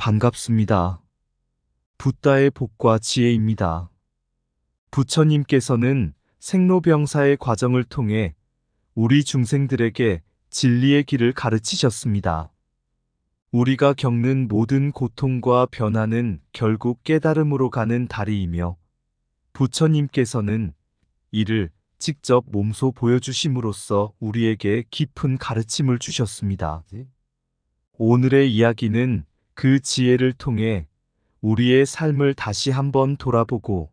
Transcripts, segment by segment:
반갑습니다. 붓다의 복과 지혜입니다. 부처님께서는 생로병사의 과정을 통해 우리 중생들에게 진리의 길을 가르치셨습니다. 우리가 겪는 모든 고통과 변화는 결국 깨달음으로 가는 다리이며 부처님께서는 이를 직접 몸소 보여주심으로써 우리에게 깊은 가르침을 주셨습니다. 오늘의 이야기는 그 지혜를 통해 우리의 삶을 다시 한번 돌아보고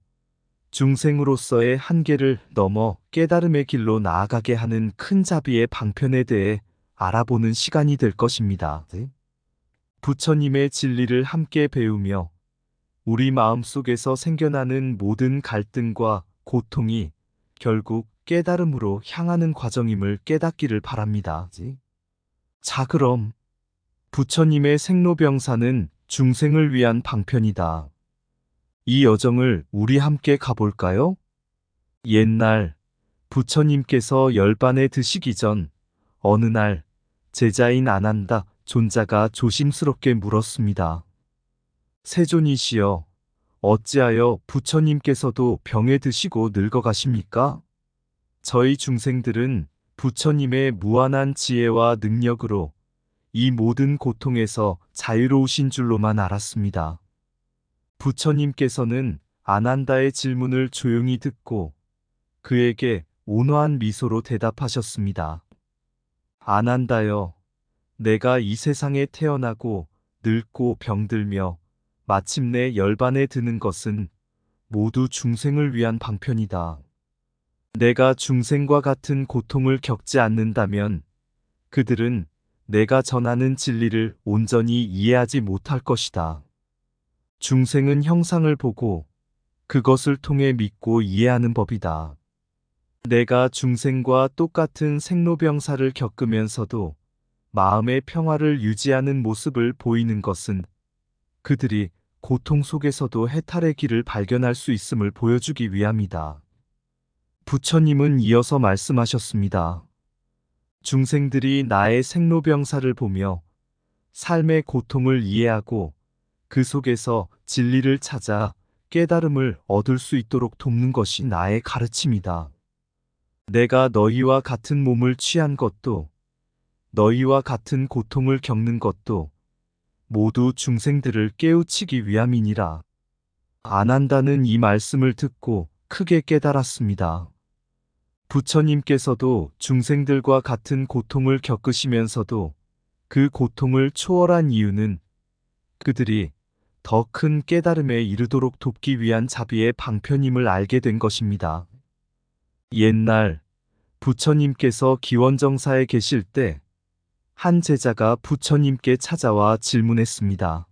중생으로서의 한계를 넘어 깨달음의 길로 나아가게 하는 큰 자비의 방편에 대해 알아보는 시간이 될 것입니다. 부처님의 진리를 함께 배우며 우리 마음속에서 생겨나는 모든 갈등과 고통이 결국 깨달음으로 향하는 과정임을 깨닫기를 바랍니다. 자, 그럼 부처님의 생로병사는 중생을 위한 방편이다. 이 여정을 우리 함께 가볼까요? 옛날 부처님께서 열반에 드시기 전 어느 날 제자인 아난다 존자가 조심스럽게 물었습니다. 세존이시여, 어찌하여 부처님께서도 병에 드시고 늙어가십니까? 저희 중생들은 부처님의 무한한 지혜와 능력으로 이 모든 고통에서 자유로우신 줄로만 알았습니다. 부처님께서는 아난다의 질문을 조용히 듣고 그에게 온화한 미소로 대답하셨습니다. 아난다여, 내가 이 세상에 태어나고 늙고 병들며 마침내 열반에 드는 것은 모두 중생을 위한 방편이다. 내가 중생과 같은 고통을 겪지 않는다면 그들은 내가 전하는 진리를 온전히 이해하지 못할 것이다. 중생은 형상을 보고 그것을 통해 믿고 이해하는 법이다. 내가 중생과 똑같은 생로병사를 겪으면서도 마음의 평화를 유지하는 모습을 보이는 것은 그들이 고통 속에서도 해탈의 길을 발견할 수 있음을 보여주기 위함이다. 부처님은 이어서 말씀하셨습니다. 중생들이 나의 생로병사를 보며 삶의 고통을 이해하고 그 속에서 진리를 찾아 깨달음을 얻을 수 있도록 돕는 것이 나의 가르침이다. 내가 너희와 같은 몸을 취한 것도, 너희와 같은 고통을 겪는 것도 모두 중생들을 깨우치기 위함이니라. 아난다는 이 말씀을 듣고 크게 깨달았습니다. 부처님께서도 중생들과 같은 고통을 겪으시면서도 그 고통을 초월한 이유는 그들이 더 큰 깨달음에 이르도록 돕기 위한 자비의 방편임을 알게 된 것입니다. 옛날 부처님께서 기원정사에 계실 때 한 제자가 부처님께 찾아와 질문했습니다.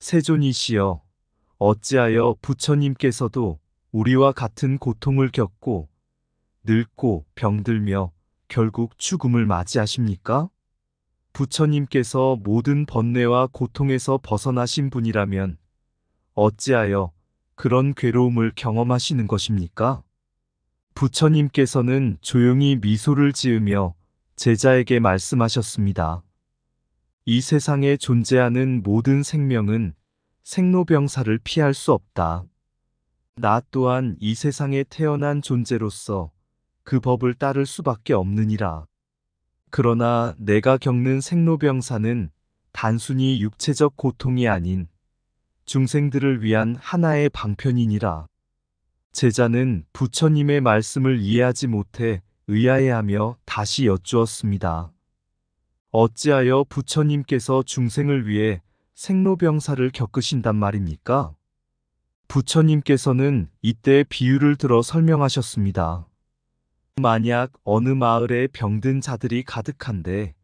세존이시여, 어찌하여 부처님께서도 우리와 같은 고통을 겪고 늙고 병들며 결국 죽음을 맞이하십니까? 부처님께서 모든 번뇌와 고통에서 벗어나신 분이라면 어찌하여 그런 괴로움을 경험하시는 것입니까? 부처님께서는 조용히 미소를 지으며 제자에게 말씀하셨습니다. 이 세상에 존재하는 모든 생명은 생로병사를 피할 수 없다. 나 또한 이 세상에 태어난 존재로서 그 법을 따를 수밖에 없느니라. 그러나 내가 겪는 생로병사는 단순히 육체적 고통이 아닌 중생들을 위한 하나의 방편이니라. 제자는 부처님의 말씀을 이해하지 못해 의아해하며 다시 여쭈었습니다. 어찌하여 부처님께서 중생을 위해 생로병사를 겪으신단 말입니까? 부처님께서는 이때 비유를 들어 설명하셨습니다. 만약 어느 마을에 병든 자들이 가득한데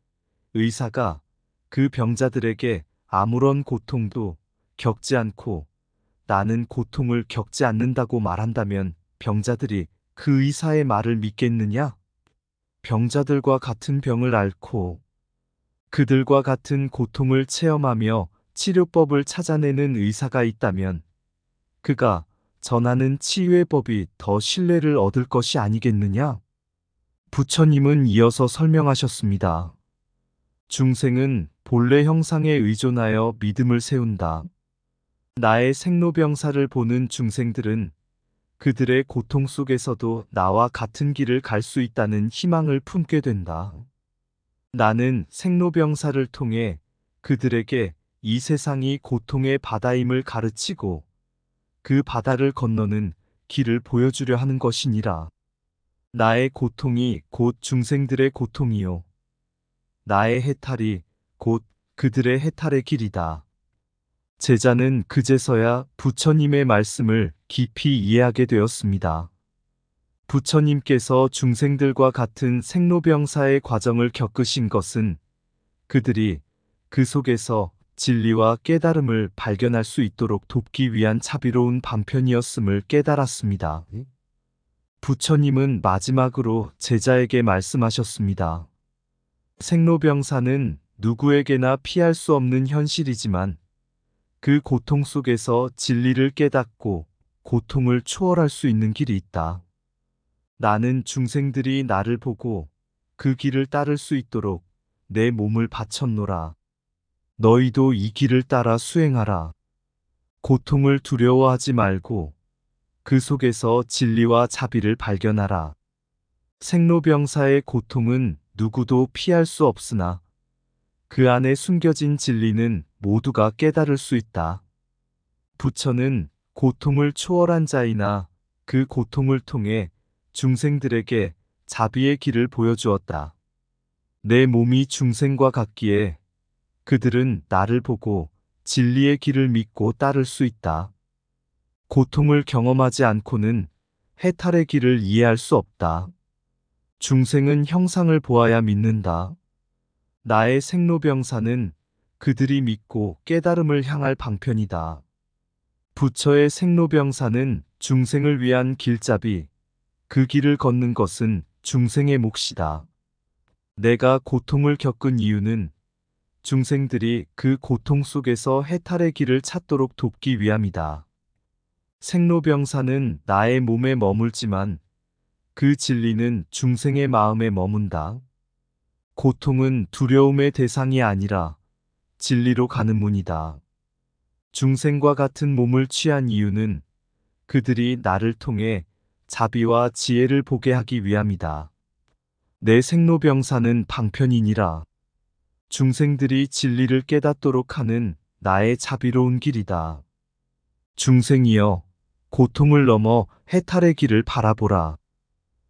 의사가 그 병자들에게 아무런 고통도 겪지 않고 나는 고통을 겪지 않는다고 말한다면 병자들이 그 의사의 말을 믿겠느냐? 병자들과 같은 병을 앓고 그들과 같은 고통을 체험하며 치료법을 찾아내는 의사가 있다면 그가 전하는 치유의 법이 더 신뢰를 얻을 것이 아니겠느냐? 부처님은 이어서 설명하셨습니다. 중생은 본래 형상에 의존하여 믿음을 세운다. 나의 생로병사를 보는 중생들은 그들의 고통 속에서도 나와 같은 길을 갈 수 있다는 희망을 품게 된다. 나는 생로병사를 통해 그들에게 이 세상이 고통의 바다임을 가르치고 그 바다를 건너는 길을 보여주려 하는 것이니라. 나의 고통이 곧 중생들의 고통이요. 나의 해탈이 곧 그들의 해탈의 길이다. 제자는 그제서야 부처님의 말씀을 깊이 이해하게 되었습니다. 부처님께서 중생들과 같은 생로병사의 과정을 겪으신 것은 그들이 그 속에서 진리와 깨달음을 발견할 수 있도록 돕기 위한 자비로운 방편이었음을 깨달았습니다. 부처님은 마지막으로 제자에게 말씀하셨습니다. 생로병사는 누구에게나 피할 수 없는 현실이지만 그 고통 속에서 진리를 깨닫고 고통을 초월할 수 있는 길이 있다. 나는 중생들이 나를 보고 그 길을 따를 수 있도록 내 몸을 바쳤노라. 너희도 이 길을 따라 수행하라. 고통을 두려워하지 말고 그 속에서 진리와 자비를 발견하라. 생로병사의 고통은 누구도 피할 수 없으나 그 안에 숨겨진 진리는 모두가 깨달을 수 있다. 부처는 고통을 초월한 자이나 그 고통을 통해 중생들에게 자비의 길을 보여주었다. 내 몸이 중생과 같기에 그들은 나를 보고 진리의 길을 믿고 따를 수 있다. 고통을 경험하지 않고는 해탈의 길을 이해할 수 없다. 중생은 형상을 보아야 믿는다. 나의 생로병사는 그들이 믿고 깨달음을 향할 방편이다. 부처의 생로병사는 중생을 위한 길잡이, 그 길을 걷는 것은 중생의 몫이다. 내가 고통을 겪은 이유는 중생들이 그 고통 속에서 해탈의 길을 찾도록 돕기 위함이다. 생로병사는 나의 몸에 머물지만 그 진리는 중생의 마음에 머문다. 고통은 두려움의 대상이 아니라 진리로 가는 문이다. 중생과 같은 몸을 취한 이유는 그들이 나를 통해 자비와 지혜를 보게 하기 위함이다. 내 생로병사는 방편이니라. 중생들이 진리를 깨닫도록 하는 나의 자비로운 길이다. 중생이여, 고통을 넘어 해탈의 길을 바라보라.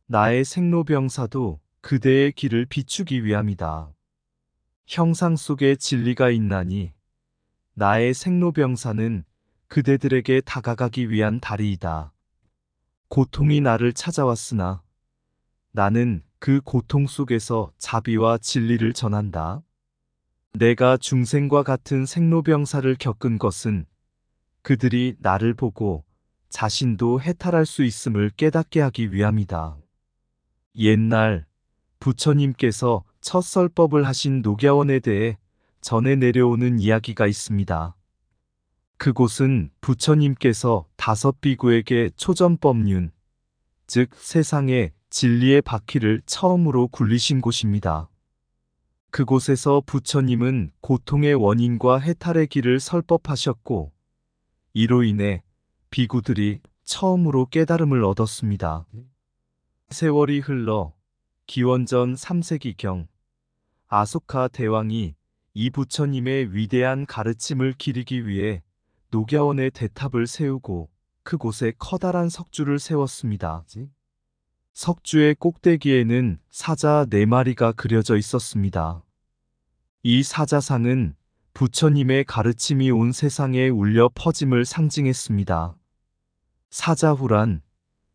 나의 생로병사도 그대의 길을 비추기 위함이다. 형상 속에 진리가 있나니 나의 생로병사는 그대들에게 다가가기 위한 다리이다. 고통이 나를 찾아왔으나 나는 그 고통 속에서 자비와 진리를 전한다. 내가 중생과 같은 생로병사를 겪은 것은 그들이 나를 보고 자신도 해탈할 수 있음을 깨닫게 하기 위함이다. 옛날 부처님께서 첫 설법을 하신 녹야원에 대해 전해 내려오는 이야기가 있습니다. 그곳은 부처님께서 5비구에게 초전법륜, 즉 세상의 진리의 바퀴를 처음으로 굴리신 곳입니다. 그곳에서 부처님은 고통의 원인과 해탈의 길을 설법하셨고 이로 인해 비구들이 처음으로 깨달음을 얻었습니다. 세월이 흘러 기원전 3세기경 아소카 대왕이 이 부처님의 위대한 가르침을 기리기 위해 녹야원의 대탑을 세우고 그곳에 커다란 석주를 세웠습니다. 석주의 꼭대기에는 사자 4마리가 그려져 있었습니다. 이 사자상은 부처님의 가르침이 온 세상에 울려 퍼짐을 상징했습니다. 사자후란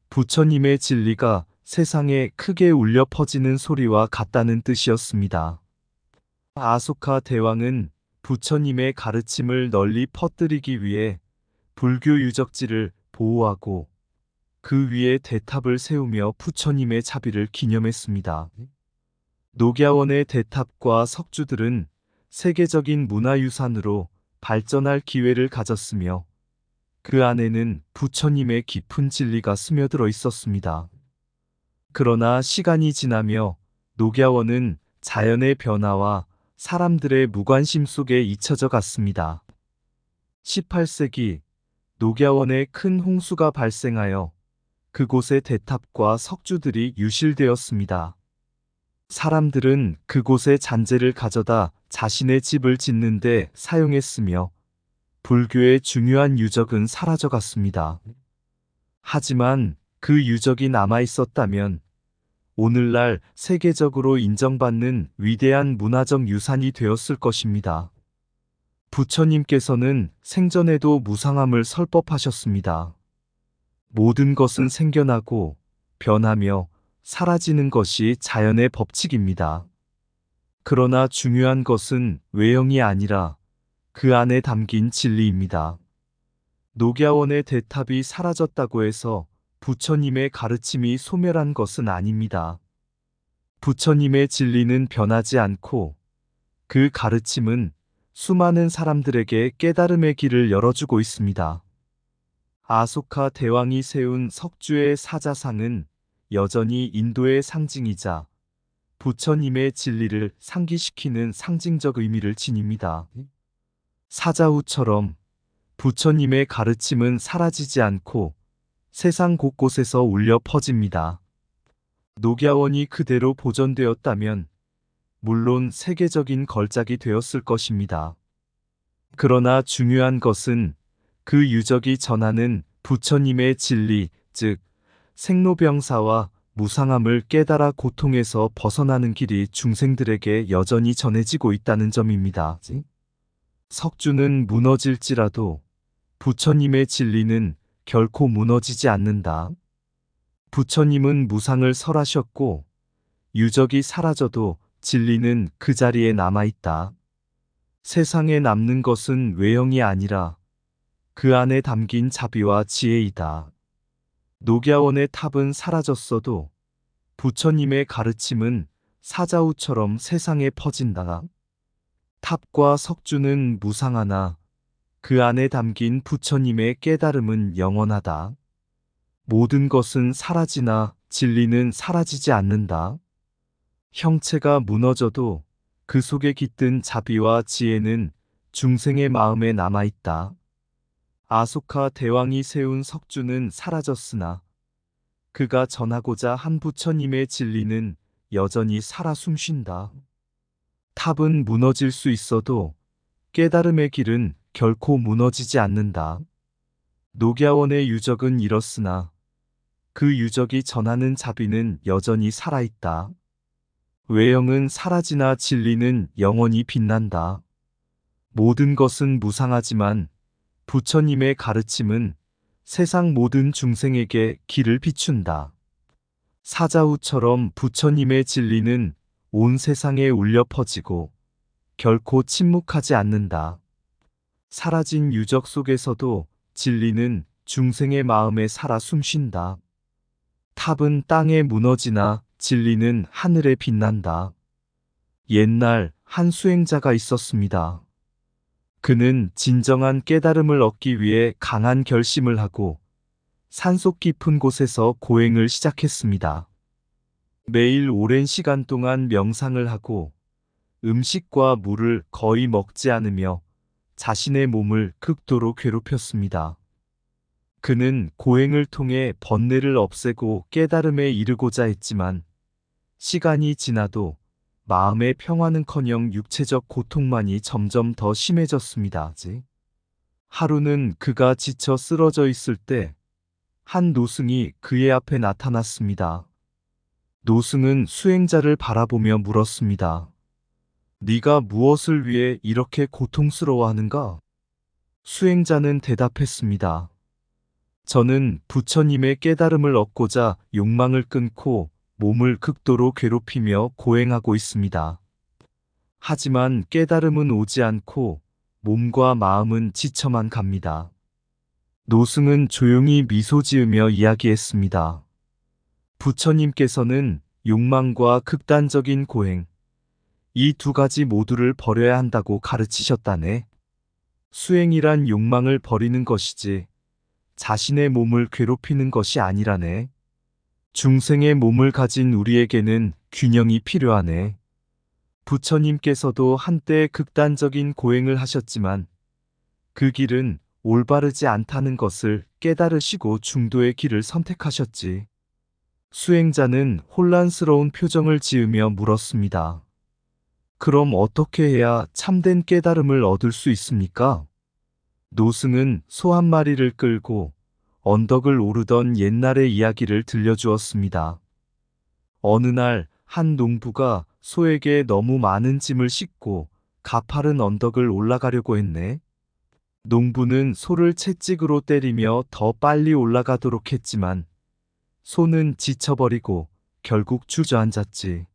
부처님의 진리가 세상에 크게 울려 퍼지는 소리와 같다는 뜻이었습니다. 아소카 대왕은 부처님의 가르침을 널리 퍼뜨리기 위해 불교 유적지를 보호하고 그 위에 대탑을 세우며 부처님의 자비를 기념했습니다. 녹야원의 대탑과 석주들은 세계적인 문화유산으로 발전할 기회를 가졌으며 그 안에는 부처님의 깊은 진리가 스며들어 있었습니다. 그러나 시간이 지나며 녹야원은 자연의 변화와 사람들의 무관심 속에 잊혀져 갔습니다. 18세기 녹야원에 큰 홍수가 발생하여 그곳의 대탑과 석주들이 유실되었습니다. 사람들은 그곳에 잔재를 가져다 자신의 집을 짓는 데 사용했으며 불교의 중요한 유적은 사라져갔습니다. 하지만 그 유적이 남아 있었다면 오늘날 세계적으로 인정받는 위대한 문화적 유산이 되었을 것입니다. 부처님께서는 생전에도 무상함을 설법하셨습니다. 모든 것은 생겨나고 변하며 사라지는 것이 자연의 법칙입니다. 그러나 중요한 것은 외형이 아니라 그 안에 담긴 진리입니다. 녹야원의 대탑이 사라졌다고 해서 부처님의 가르침이 소멸한 것은 아닙니다. 부처님의 진리는 변하지 않고 그 가르침은 수많은 사람들에게 깨달음의 길을 열어주고 있습니다. 아소카 대왕이 세운 석주의 사자상은 여전히 인도의 상징이자 부처님의 진리를 상기시키는 상징적 의미를 지닙니다. 사자후처럼 부처님의 가르침은 사라지지 않고 세상 곳곳에서 울려 퍼집니다. 녹야원이 그대로 보존되었다면 물론 세계적인 걸작이 되었을 것입니다. 그러나 중요한 것은 그 유적이 전하는 부처님의 진리, 즉 생로병사와 무상함을 깨달아 고통에서 벗어나는 길이 중생들에게 여전히 전해지고 있다는 점입니다. 석주는 무너질지라도 부처님의 진리는 결코 무너지지 않는다. 부처님은 무상을 설하셨고 유적이 사라져도 진리는 그 자리에 남아있다. 세상에 남는 것은 외형이 아니라 그 안에 담긴 자비와 지혜이다. 녹야원의 탑은 사라졌어도 부처님의 가르침은 사자후처럼 세상에 퍼진다. 탑과 석주는 무상하나 그 안에 담긴 부처님의 깨달음은 영원하다. 모든 것은 사라지나 진리는 사라지지 않는다. 형체가 무너져도 그 속에 깃든 자비와 지혜는 중생의 마음에 남아있다. 아소카 대왕이 세운 석주는 사라졌으나 그가 전하고자 한 부처님의 진리는 여전히 살아 숨쉰다. 탑은 무너질 수 있어도 깨달음의 길은 결코 무너지지 않는다. 녹야원의 유적은 이렇으나 그 유적이 전하는 자비는 여전히 살아있다. 외형은 사라지나 진리는 영원히 빛난다. 모든 것은 무상하지만 부처님의 가르침은 세상 모든 중생에게 길을 비춘다. 사자후처럼 부처님의 진리는 온 세상에 울려 퍼지고 결코 침묵하지 않는다. 사라진 유적 속에서도 진리는 중생의 마음에 살아 숨쉰다. 탑은 땅에 무너지나 진리는 하늘에 빛난다. 옛날 한 수행자가 있었습니다. 그는 진정한 깨달음을 얻기 위해 강한 결심을 하고 산속 깊은 곳에서 고행을 시작했습니다. 매일 오랜 시간 동안 명상을 하고 음식과 물을 거의 먹지 않으며 자신의 몸을 극도로 괴롭혔습니다. 그는 고행을 통해 번뇌를 없애고 깨달음에 이르고자 했지만 시간이 지나도 마음의 평화는커녕 육체적 고통만이 점점 더 심해졌습니다. 하루는 그가 지쳐 쓰러져 있을 때 한 노승이 그의 앞에 나타났습니다. 노승은 수행자를 바라보며 물었습니다. 네가 무엇을 위해 이렇게 고통스러워하는가? 수행자는 대답했습니다. 저는 부처님의 깨달음을 얻고자 욕망을 끊고 몸을 극도로 괴롭히며 고행하고 있습니다. 하지만 깨달음은 오지 않고 몸과 마음은 지쳐만 갑니다. 노승은 조용히 미소 지으며 이야기했습니다. 부처님께서는 욕망과 극단적인 고행, 이 두 가지 모두를 버려야 한다고 가르치셨다네. 수행이란 욕망을 버리는 것이지 자신의 몸을 괴롭히는 것이 아니라네. 중생의 몸을 가진 우리에게는 균형이 필요하네. 부처님께서도 한때 극단적인 고행을 하셨지만 그 길은 올바르지 않다는 것을 깨달으시고 중도의 길을 선택하셨지. 수행자는 혼란스러운 표정을 지으며 물었습니다. 그럼 어떻게 해야 참된 깨달음을 얻을 수 있습니까? 노승은 소 한 마리를 끌고 언덕을 오르던 옛날의 이야기를 들려주었습니다. 어느 날 한 농부가 소에게 너무 많은 짐을 싣고 가파른 언덕을 올라가려고 했네. 농부는 소를 채찍으로 때리며 더 빨리 올라가도록 했지만 소는 지쳐버리고 결국 주저앉았지.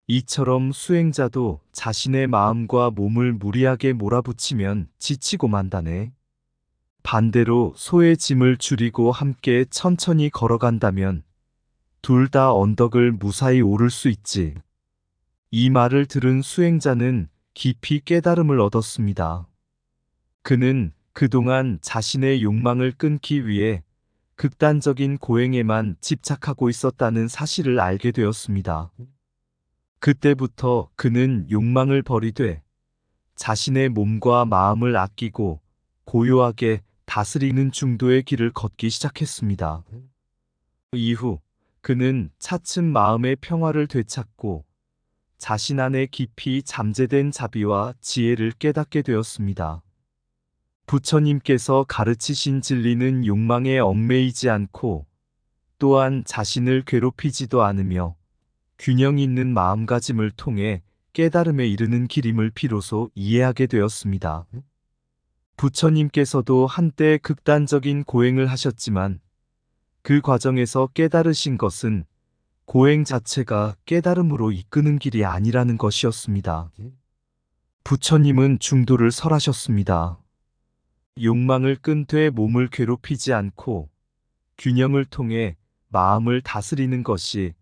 이처럼 수행자도 자신의 마음과 몸을 무리하게 몰아붙이면 지치고 만다네. 반대로 소의 짐을 줄이고 함께 천천히 걸어간다면 둘 다 언덕을 무사히 오를 수 있지. 이 말을 들은 수행자는 깊이 깨달음을 얻었습니다. 그는 그동안 자신의 욕망을 끊기 위해 극단적인 고행에만 집착하고 있었다는 사실을 알게 되었습니다. 그때부터 그는 욕망을 버리되 자신의 몸과 마음을 아끼고 고요하게 다스리는 중도의 길을 걷기 시작했습니다. 이후 그는 차츰 마음의 평화를 되찾고 자신 안에 깊이 잠재된 자비와 지혜를 깨닫게 되었습니다. 부처님께서 가르치신 진리는 욕망에 얽매이지 않고 또한 자신을 괴롭히지도 않으며 균형 있는 마음가짐을 통해 깨달음에 이르는 길임을 비로소 이해하게 되었습니다. 부처님께서도 한때 극단적인 고행을 하셨지만 그 과정에서 깨달으신 것은 고행 자체가 깨달음으로 이끄는 길이 아니라는 것이었습니다. 부처님은 중도를 설하셨습니다. 욕망을 끈되 몸을 괴롭히지 않고 균형을 통해 마음을 다스리는 것이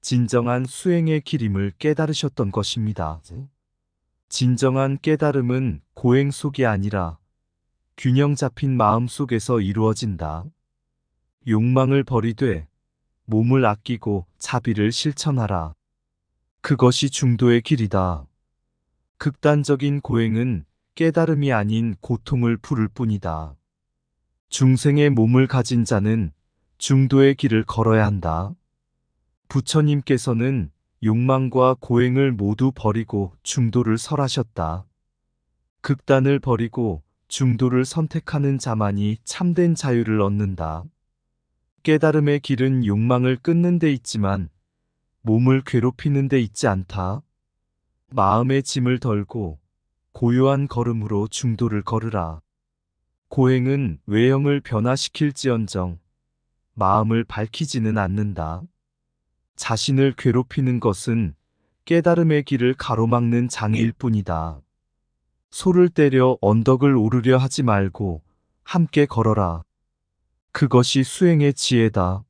진정한 수행의 길임을 깨달으셨던 것입니다. 진정한 깨달음은 고행 속이 아니라 균형 잡힌 마음 속에서 이루어진다. 욕망을 버리되 몸을 아끼고 자비를 실천하라. 그것이 중도의 길이다. 극단적인 고행은 깨달음이 아닌 고통을 부를 뿐이다. 중생의 몸을 가진 자는 중도의 길을 걸어야 한다. 부처님께서는 욕망과 고행을 모두 버리고 중도를 설하셨다. 극단을 버리고 중도를 선택하는 자만이 참된 자유를 얻는다. 깨달음의 길은 욕망을 끊는 데 있지만 몸을 괴롭히는 데 있지 않다. 마음의 짐을 덜고 고요한 걸음으로 중도를 걸으라. 고행은 외형을 변화시킬지언정 마음을 밝히지는 않는다. 자신을 괴롭히는 것은 깨달음의 길을 가로막는 장애일 뿐이다. 소를 때려 언덕을 오르려 하지 말고 함께 걸어라. 그것이 수행의 지혜다.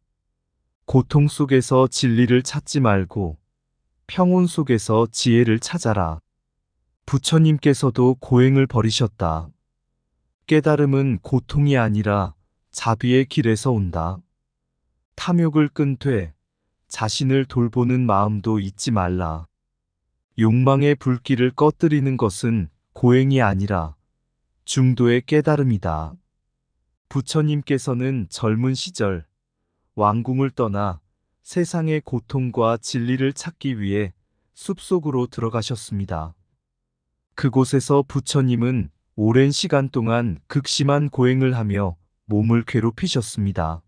고통 속에서 진리를 찾지 말고 평온 속에서 지혜를 찾아라. 부처님께서도 고행을 버리셨다. 깨달음은 고통이 아니라 자비의 길에서 온다. 탐욕을 끊되 자신을 돌보는 마음도 잊지 말라. 욕망의 불길을 꺼뜨리는 것은 고행이 아니라 중도의 깨달음이다. 부처님께서는 젊은 시절 왕궁을 떠나 세상의 고통과 진리를 찾기 위해 숲속으로 들어가셨습니다. 그곳에서 부처님은 오랜 시간 동안 극심한 고행을 하며 몸을 괴롭히셨습니다.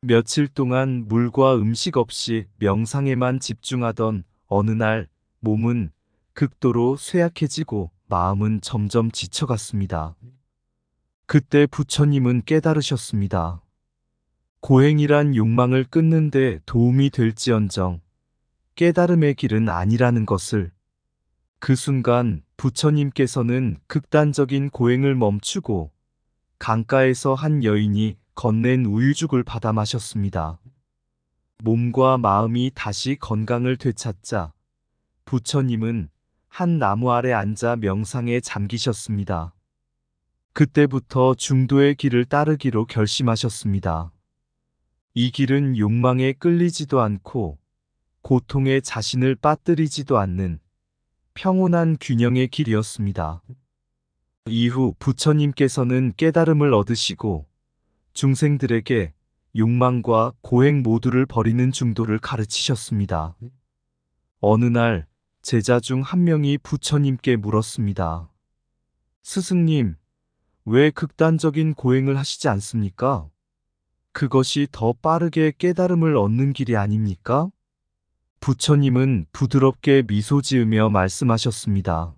며칠 동안 물과 음식 없이 명상에만 집중하던 어느 날 몸은 극도로 쇠약해지고 마음은 점점 지쳐갔습니다. 그때 부처님은 깨달으셨습니다. 고행이란 욕망을 끊는 데 도움이 될지언정 깨달음의 길은 아니라는 것을. 그 순간 부처님께서는 극단적인 고행을 멈추고 강가에서 한 여인이 건넨 우유죽을 받아 마셨습니다. 몸과 마음이 다시 건강을 되찾자 부처님은 한 나무 아래 앉아 명상에 잠기셨습니다. 그때부터 중도의 길을 따르기로 결심하셨습니다. 이 길은 욕망에 끌리지도 않고 고통에 자신을 빠뜨리지도 않는 평온한 균형의 길이었습니다. 이후 부처님께서는 깨달음을 얻으시고 중생들에게 욕망과 고행 모두를 버리는 중도를 가르치셨습니다. 어느 날 제자 중 한 명이 부처님께 물었습니다. 스승님, 왜 극단적인 고행을 하시지 않습니까? 그것이 더 빠르게 깨달음을 얻는 길이 아닙니까? 부처님은 부드럽게 미소 지으며 말씀하셨습니다.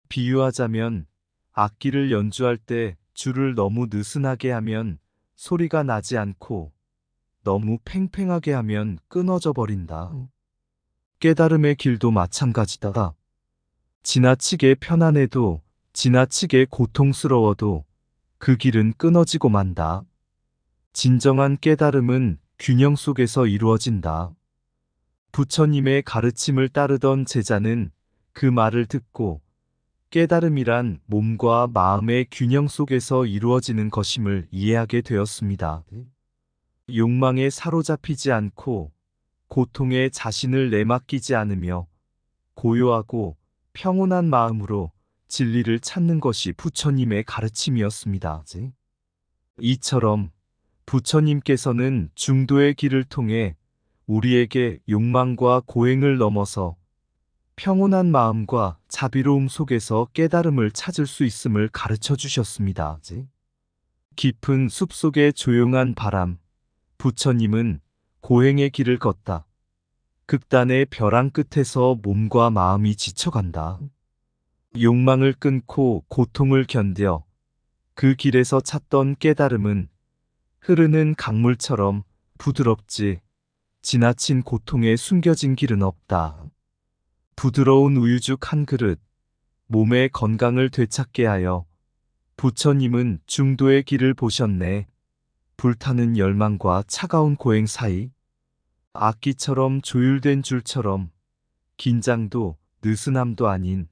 비유하자면 악기를 연주할 때 줄을 너무 느슨하게 하면 소리가 나지 않고 너무 팽팽하게 하면 끊어져 버린다. 깨달음의 길도 마찬가지다. 지나치게 편안해도 지나치게 고통스러워도 그 길은 끊어지고 만다. 진정한 깨달음은 균형 속에서 이루어진다. 부처님의 가르침을 따르던 제자는 그 말을 듣고 깨달음이란 몸과 마음의 균형 속에서 이루어지는 것임을 이해하게 되었습니다. 욕망에 사로잡히지 않고 고통에 자신을 내맡기지 않으며 고요하고 평온한 마음으로 진리를 찾는 것이 부처님의 가르침이었습니다. 이처럼 부처님께서는 중도의 길을 통해 우리에게 욕망과 고행을 넘어서 평온한 마음과 자비로움 속에서 깨달음을 찾을 수 있음을 가르쳐 주셨습니다. 깊은 숲속의 조용한 바람, 부처님은 고행의 길을 걷다. 극단의 벼랑 끝에서 몸과 마음이 지쳐간다. 욕망을 끊고 고통을 견뎌 그 길에서 찾던 깨달음은 흐르는 강물처럼 부드럽지, 지나친 고통에 숨겨진 길은 없다. 부드러운 우유죽 한 그릇, 몸의 건강을 되찾게 하여 부처님은 중도의 길을 보셨네. 불타는 열망과 차가운 고행 사이, 악기처럼 조율된 줄처럼 긴장도 느슨함도 아닌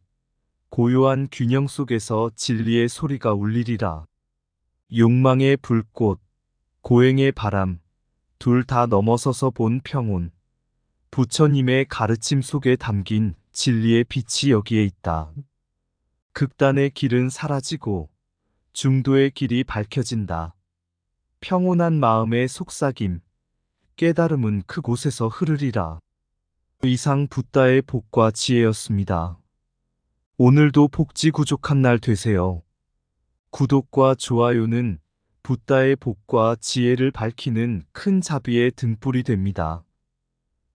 고요한 균형 속에서 진리의 소리가 울리리라. 욕망의 불꽃, 고행의 바람, 둘 다 넘어서서 본 평온. 부처님의 가르침 속에 담긴 진리의 빛이 여기에 있다. 극단의 길은 사라지고 중도의 길이 밝혀진다. 평온한 마음의 속삭임, 깨달음은 그곳에서 흐르리라. 이상 붓다의 복과 지혜였습니다. 오늘도 복지 구족한 날 되세요. 구독과 좋아요는 붓다의 복과 지혜를 밝히는 큰 자비의 등불이 됩니다.